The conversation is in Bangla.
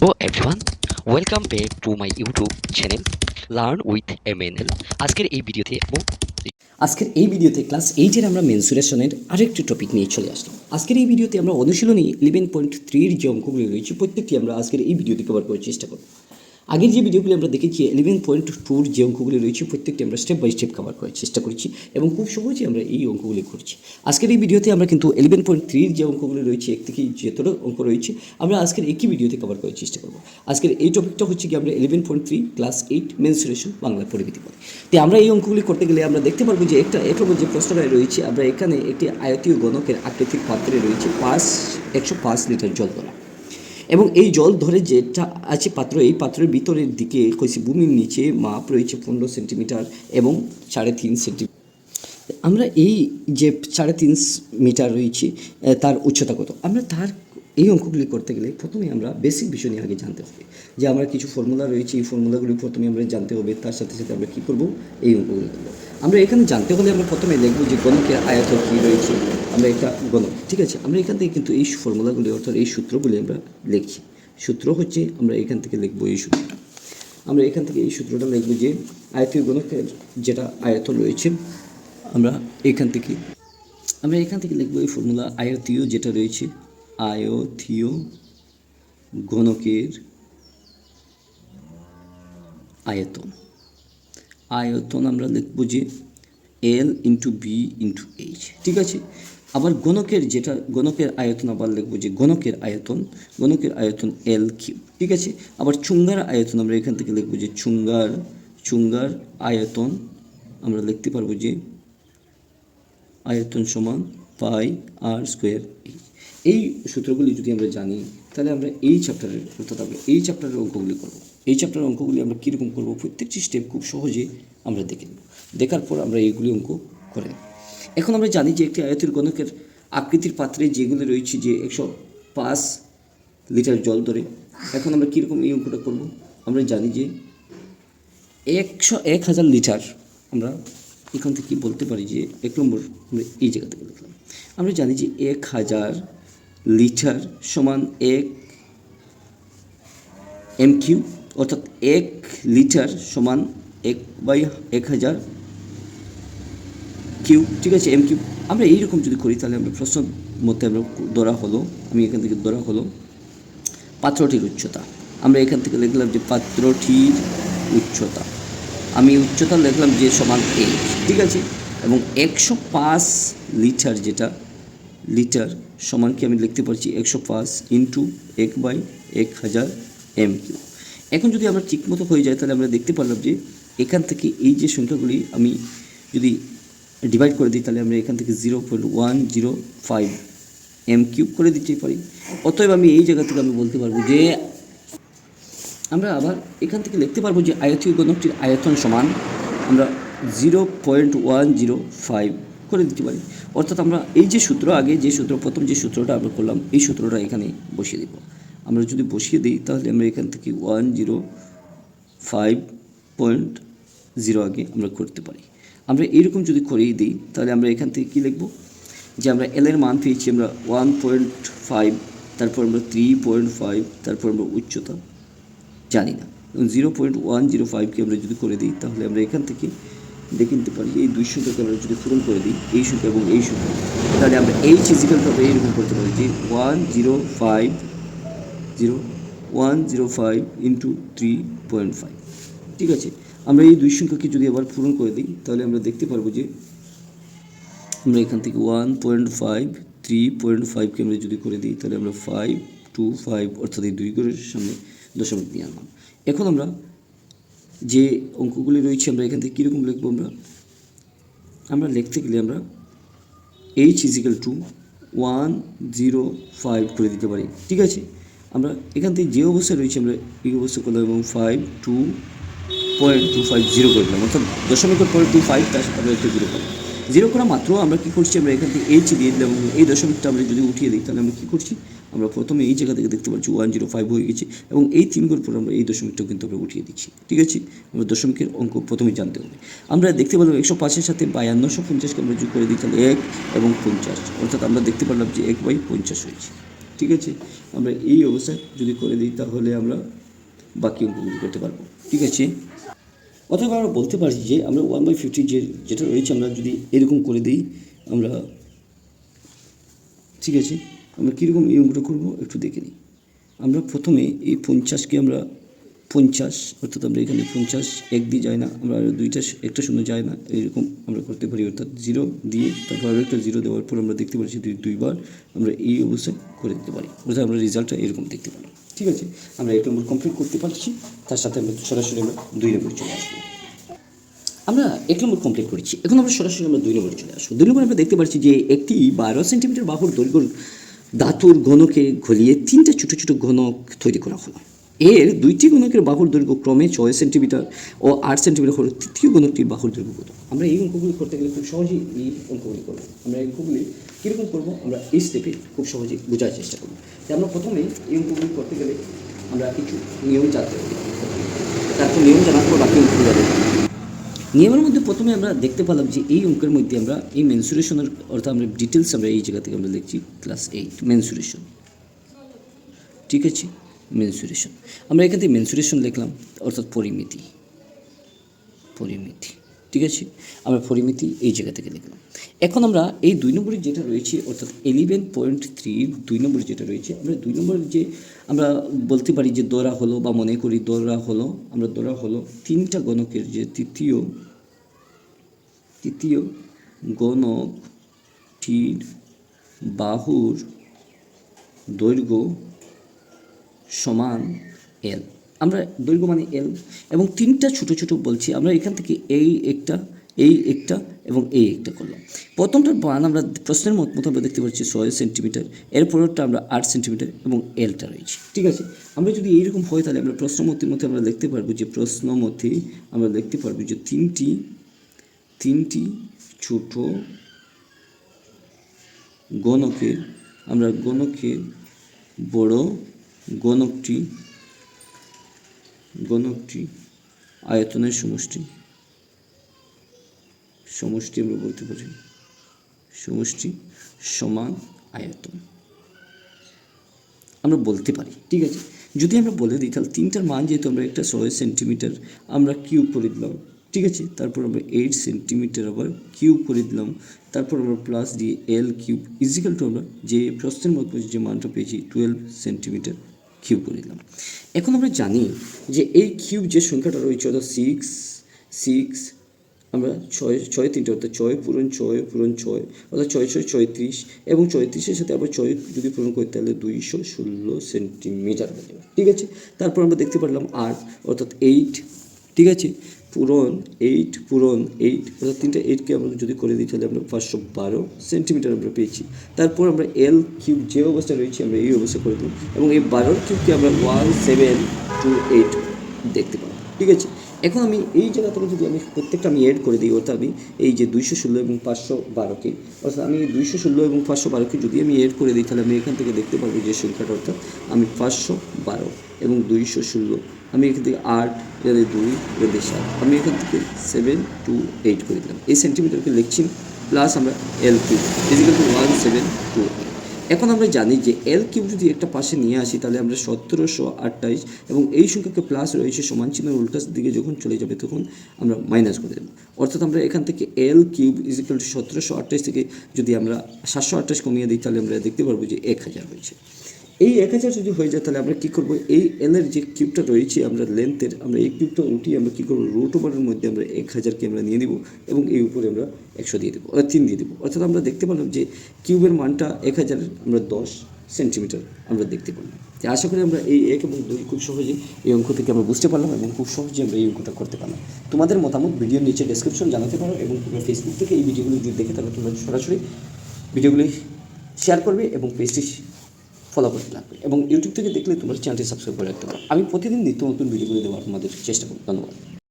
Hello everyone, welcome back to my YouTube channel Learn with MNL। আজকের এই ভিডিওতে ক্লাস 8 আমরা মেনসুরেশনের আরেকটি টপিক নিয়ে চলে আসলাম। আজকের এই ভিডিওতে আমরা অনুশীলনী 11.3 এর যে অঙ্কগুলি রয়েছে প্রত্যেকটি আমরা আজকের এই ভিডিওতে কভার করার চেষ্টা করব। আগের যে ভিডিওগুলি আমরা দেখেছি 11.2 যে অঙ্কগুলি রয়েছে প্রত্যেকটি আমরা স্টেপ বাই স্টেপ কভার করার চেষ্টা করেছি এবং খুব সহজেই আমরা এই অঙ্কগুলি করছি। আজকের এই ভিডিওতে আমরা কিন্তু 11.3 যে অঙ্কগুলি রয়েছে এক থেকে যতটা অঙ্ক রয়েছে আমরা আজকের একই ভিডিওতে কভার করার চেষ্টা করব। আজকের এই টপিকটা হচ্ছে কি আমরা 11.3 ক্লাস 8 মেনসুরেশন বাংলা পরিমিতি পড়ি। তো আমরা এই অঙ্কগুলি করতে গেলে আমরা দেখতে পারবো যে একটা যে প্রশ্নটা রয়েছে আমরা এখানে একটি আয়তীয় গণকের আকৃতির পাত্রে রয়েছে 105 লিটার জল ধরা এবং এই জল ধরে যেটা আছে পাত্র, এই পাত্রের ভিতরের দিকে কইছি ভূমির নিচে মাপ রয়েছে 15 সেন্টিমিটার এবং 3.5 সেন্টিমিটার। আমরা এই যে 3.5 মিটার রয়েছে তার উচ্চতা কত, আমরা তার এই অঙ্কগুলি করতে গেলে প্রথমে আমরা বেসিক বিষয় নিয়ে আগে জানতে হবে যে আমরা কিছু ফর্মুলা রয়েছে, এই ফর্মুলাগুলি প্রথমে আমরা জানতে হবে। তার সাথে সাথে আমরা কী করবো, এই অঙ্কগুলি করবো। আমরা এখানে জানতে হলে আমরা প্রথমে লিখবো যে গণকের আয়তন কী রয়েছে, আমরা একটা গণক, ঠিক আছে। আমরা এখান থেকে কিন্তু এই ফর্মুলাগুলি অর্থাৎ এই সূত্রগুলি আমরা লিখছি। সূত্র হচ্ছে আমরা এখান থেকে লিখবো এই সূত্রটা, আমরা এখান থেকে এই সূত্রটা লিখবো যে আয়তীয় গণকের যেটা আয়তন রয়েছে আমরা এখান থেকে লিখবো এই ফর্মুলা আয়তীয় যেটা রয়েছে আয়তীয় গণকের আয়তন আমরা লিখবো যে L into B into H, ঠিক আছে। আবার গণকের আয়তন আবার লিখবো যে গণকের আয়তন L কিউব, ঠিক আছে। আবার চুঙ্গার আয়তন আমরা এখান থেকে লিখবো যে চুঙ্গার আয়তন আমরা লিখতে পারবো যে আয়তন সমান পাই আর স্কোয়ার। এই সূত্রগুলি যদি আমরা জানি তাহলে আমরা এই চ্যাপ্টারের অঙ্কগুলি করব। এই চ্যাপ্টারের অঙ্কগুলি আমরা কীরকম করব প্রত্যেকটি স্টেপ খুব সহজে আমরা দেখে নেব। দেখার পর আমরা এইগুলি অঙ্ক করে নেব। এখন আমরা জানি যে একটি আয়তের গণকের আকৃতির পাত্রে যেগুলি রয়েছে যে 105 লিটার জল ধরে। এখন আমরা কীরকম এই অঙ্কটা করব, আমরা জানি যে 1000 লিটার আমরা এখান থেকে বলতে পারি যে 1 নম্বর আমরা এই জায়গা থেকে লিখলাম। আমরা জানি যে 1000 লিটার সমান 1 এম কিউ, অর্থাৎ 1 লিটার সমান 1/1000 কিউব, ঠিক আছে, এম কিউব। আমরা এইরকম যদি করি তাহলে আমরা প্রশ্নের মধ্যে আমরা আমি এখান থেকে ধরা হলো পাত্রটির উচ্চতা। আমরা এখান থেকে লিখলাম যে পাত্রটির উচ্চতা, আমি উচ্চতা লিখলাম যে সমান 8, ঠিক আছে। এবং 105 লিটার যেটা লিটার সমান কি আমি লিখতে পারছি 105 ইন্টু 1/1000 এম কিউ। এখন যদি আমরা ঠিকমতো হয়ে যায় তাহলে আমরা দেখতে পারলাম যে এখান থেকে এই যে সংখ্যাগুলি আমি যদি ডিভাইড করে দিই তাহলে আমরা এখান থেকে 0.105 এম কিউব করে দিতে পারি। অতএব আমি এই জায়গা থেকে আমি বলতে পারবো যে আমরা আবার এখান থেকে লিখতে পারবো যে আয়তীয় গণকটির আয়তন সমান আমরা 0.105 করে দিতে পারি। অর্থাৎ আমরা এই যে সূত্র প্রথম যে সূত্রটা আমরা করলাম এই সূত্রটা এখানে বসিয়ে দেব। আমরা যদি বসিয়ে দিই তাহলে আমরা এখান থেকে 105.0 আগে আমরা করতে পারি। আমরা এইরকম যদি করেই দিই তাহলে আমরা এখান থেকে কী লিখব যে আমরা এল এর মান পেয়েছি আমরা 1.5, তারপর আমরা 3.5, তারপর আমরা উচ্চতা জানি না 0.105কে আমরা যদি করে দিই তাহলে আমরা এখান থেকে দেখে নিতে পারি এই দুই সংখ্যাকে আমরা যদি পূরণ করে দিই এই সংখ্যা এবং এই সংখ্যা, তাহলে আমরা এইচ ইজিক্যালভাবে এইরকম করতে পারি যে 105 ইন্টু 3.5, ঠিক আছে। আমরা এই দুই সংখ্যাকে যদি আবার পূরণ করে দিই তাহলে আমরা দেখতে পারবো যে আমরা এখান থেকে 1.5 3.5কে আমরা যদি করে দিই তাহলে আমরা 525 অর্থাৎ এই দুই ঘরের সামনে দশমিক দিয়ে আনলাম। এখন আমরা যে অঙ্কগুলি রয়েছে আমরা এখান থেকে কীরকম লিখবো, আমরা লিখতে গেলে আমরা এইচ ইজিক্যাল টু 105 করে দিতে পারি, ঠিক আছে। আমরা এখান থেকে যে অবস্থায় রয়েছে আমরা এই অবস্থা করলাম এবং 5.250 করে দিলাম, অর্থাৎ দশমিকের পরে 25 তার সাথে আমরা একটা 0 করলাম। 0 করা মাত্র আমরা কী করছি, আমরা এখান থেকে এইচ দিয়ে দিলাম এবং এই দশমিকটা আমরা যদি উঠিয়ে দিই তাহলে আমরা কী করছি, আমরা প্রথমে এই জায়গা থেকে দেখতে পাচ্ছি 105 হয়ে গেছে এবং এই 3 ঘর পর আমরা এই দশমিকটাও কিন্তু আমরা উঠিয়ে দিচ্ছি, ঠিক আছে। আমরা দশমিকের অঙ্ক প্রথমে জানতে হবে। আমরা দেখতে পেলাম 105-এর সাথে 5250কে আমরা যোগ করে দিই তাহলে 1 এবং 50, অর্থাৎ আমরা দেখতে পারলাম যে 1/50 হয়েছে। ঠিক আছে, আমরা এই অবস্থায় যদি করে দিই তাহলে আমরা বাকি অঙ্কগুলি করতে পারবো। ঠিক আছে, অথবা আমরা বলতে পারি যে আমরা 1/50 যেটা রয়েছে আমরা যদি এরকম করে দিই আমরা, ঠিক আছে, আমরা কীরকম এই অঙ্কটা করবো একটু দেখে নিই। আমরা প্রথমে এই 50কে আমরা 50, অর্থাৎ আমরা এখানে 50 এক দিয়ে যায় না, আমরা একটা শূন্য যায় না, এরকম আমরা করতে পারি, অর্থাৎ 0 দিয়ে তারপর আরও একটা 0 দেওয়ার পর আমরা দেখতে পাচ্ছি দুইবার আমরা এই অবস্থায় করে দিতে পারি, অর্থাৎ আমরা রেজাল্টটা এরকম দেখতে পারি। ঠিক আছে, আমরা 1 নম্বর কমপ্লিট করতে পারছি, তার সাথে আমরা সরাসরি আমরা 2 নম্বরে চলে আসবো। আমরা 1 নম্বর কমপ্লিট করেছি, এখন আমরা সরাসরি আমরা 2 নম্বরে চলে আসবো। 2 নম্বরে আমরা দেখতে পাচ্ছি যে একটি 12 সেন্টিমিটার বাহুর দৈর্ঘ্যের ধাতুর ঘনকে ঘলিয়ে 3টা ছোটো ছোটো ঘনক তৈরি করা হলো। এর 2টি ঘনকের বাহুর দৈর্ঘ্য ক্রমে 6 সেন্টিমিটার ও 8 সেন্টিমিটার হলো। তৃতীয় ঘনকটির বাহুর দৈর্ঘ্য কত? আমরা এই অঙ্কগুলি করতে গেলে খুব সহজেই এই অঙ্কগুলি করবো। আমরা এই অঙ্কগুলি কীরকম করবো আমরা এই স্টেপে খুব সহজেই বোঝার চেষ্টা করবো। আমরা প্রথমে এই অঙ্কগুলি করতে গেলে আমরা কিছু নিয়ম জানতে হবে, তারপর নিয়ম জানার পর বাকি অঙ্কগুলি যাবে। নিয়মের মধ্যে প্রথমে আমরা দেখতে পেলাম যে এই অঙ্কের মধ্যে আমরা এই মেনসুরেশনের অর্থাৎ আমরা ডিটেলস আমরা এই জায়গা থেকে আমরা লিখছি ক্লাস 8 মেনসুরেশন। ঠিক আছে, মেনসুরেশন আমরা এখান থেকে মেনসুরেশন লিখলাম, অর্থাৎ পরিমিতি। ঠিক আছে, আমরা পরিমিতি এই জায়গা থেকে লিখলাম। এখন আমরা এই 2 নম্বরে যেটা রয়েছে অর্থাৎ 11.3 2 নম্বরে যেটা রয়েছে, আমরা 2 নম্বরের যে আমরা বলতে পারি যে ধরা হলো বা মনে করি ধরা হলো, আমরা ধরা হলো 3টা গণকের যে তৃতীয় গণকটির বাহুর দৈর্ঘ্য সমান এল। আমরা দৈর্ঘ্য মানে এল এবং 3টা ছোটো ছোটো বলছি, আমরা এখান থেকে এই একটা এবং এই একটা করলাম। প্রথমটার মান আমরা প্রশ্নের মতো আমরা দেখতে পাচ্ছি 6 সেন্টিমিটার, এরপরটা আমরা 8 সেন্টিমিটার এবং এলটা রয়েছে। ঠিক আছে, আমরা যদি এইরকম হয় তাহলে আমরা প্রশ্নমতির মধ্যে আমরা লিখতে পারবো যে যে তিনটি ছোট গণকের আমরা গণকের বড় গণকটি আয়তনের সমষ্টি আমরা বলতে পারি সমষ্টি সমান আয়তন আমরা বলতে পারি। ঠিক আছে, যদি আমরা বলে দিই তাহলে 3টার মান যেহেতু আমরা একটা 6 সেন্টিমিটার আমরা কিউব করে দিলাম। ঠিক আছে, তারপর আমরা 8 সেন্টিমিটার আবার কিউব করে দিলাম, তারপর আমরা প্লাস দিয়ে এল কিউব ইজিক্যাল টু আমরা যে প্রশ্নের মধ্যে যে মানটা পেয়েছি 12 সেন্টিমিটার কিউব করে দিলাম। এখন আমরা জানি যে এই কিউব যে সংখ্যাটা রয়েছে অর্থাৎ 6 আমরা 6 3টে অর্থাৎ 6 পূরণ 6 অর্থাৎ 6 36 এবং 34-এর সাথে আবার 6 যদি পূরণ করি তাহলে 216 সেন্টিমিটার হয়ে যাবে। ঠিক আছে, তারপর আমরা দেখতে পারলাম 8 অর্থাৎ 8, ঠিক আছে, পূরণ 8 অর্থাৎ 3টা 8কে আমরা যদি করে দিই তাহলে আমরা 512 সেন্টিমিটার আমরা পেয়েছি। তারপর আমরা এল কিউব যে অবস্থা রয়েছে আমরা এই অবস্থা করে দিই এবং এই 12 কিউবকে আমরা 1728 দেখতে পাবো। ঠিক আছে, এখন আমি এই জায়গা থেকে যদি আমি প্রত্যেকটা আমি এড করে দিই, অর্থাৎ আমি এই যে 216 এবং 512কে অর্থাৎ আমি 216 এবং 512কে যদি আমি এড করে দিই তাহলে আমি এখান থেকে দেখতে পারবো যে সংখ্যাটা অর্থাৎ আমি 512 এবং 216 আমি এখান থেকে 8 এখানে 2 এখানে 7 আমি এখান থেকে 728 করে দিলাম। এই সেন্টিমিটারকে লিখছি প্লাস আমরা এল কিউব ইজিক্যাল টু 1728। এখন আমরা জানি যে এল কিউব যদি একটা পাশে নিয়ে আসি তাহলে আমরা 1728 এবং এই সংখ্যাকে প্লাস রয়েছে সমান চিহ্নের উল্টার দিকে যখন চলে যাবে তখন আমরা মাইনাস করে দেবো, অর্থাৎ আমরা এখান থেকে এল কিউব ইজিক্যাল টু 1728 থেকে যদি আমরা 728 কমিয়ে দিই তাহলে আমরা দেখতে পারবো যে 1000 হয়েছে। এই 1000 যদি হয়ে যায় তাহলে আমরা কী করবো, এই এলের যে কিউবটা রয়েছে আমরা লেন্থের আমরা এই কিউবটা উঠিয়ে আমরা কী করবো রুট ওভারের মধ্যে আমরা 1000কে আমরা নিয়ে দেবো এবং এই উপরে আমরা 100 দিয়ে দেবো, 3 দিয়ে দেবো, অর্থাৎ আমরা দেখতে পেলাম যে কিউবের মানটা 1000 আমরা 10 সেন্টিমিটার আমরা দেখতে পেলাম। তো আশা করি আমরা এই 1 এবং 2 খুব সহজে এই অঙ্ক থেকে আমরা বুঝতে পারলাম এবং খুব সহজে আমরা এই অঙ্কটা করতে পারলাম। তোমাদের মতামত ভিডিওর নিচে ডেসক্রিপশন জানাতে পারো এবং তোমরা ফেসবুক থেকে এই ভিডিওগুলি যদি দেখে তাহলে তোমরা সরাসরি ভিডিওগুলি শেয়ার করবে এবং পেজটি ফলো করতে লাগবে এবং ইউটিউব থেকে দেখলে তোমরা চ্যানেলটি সাবস্ক্রাইব করে রাখতে পারো। আমি প্রতিদিন নিত্য নতুন ভিডিওগুলো দেওয়ার তোমাদের চেষ্টা করি। ধন্যবাদ।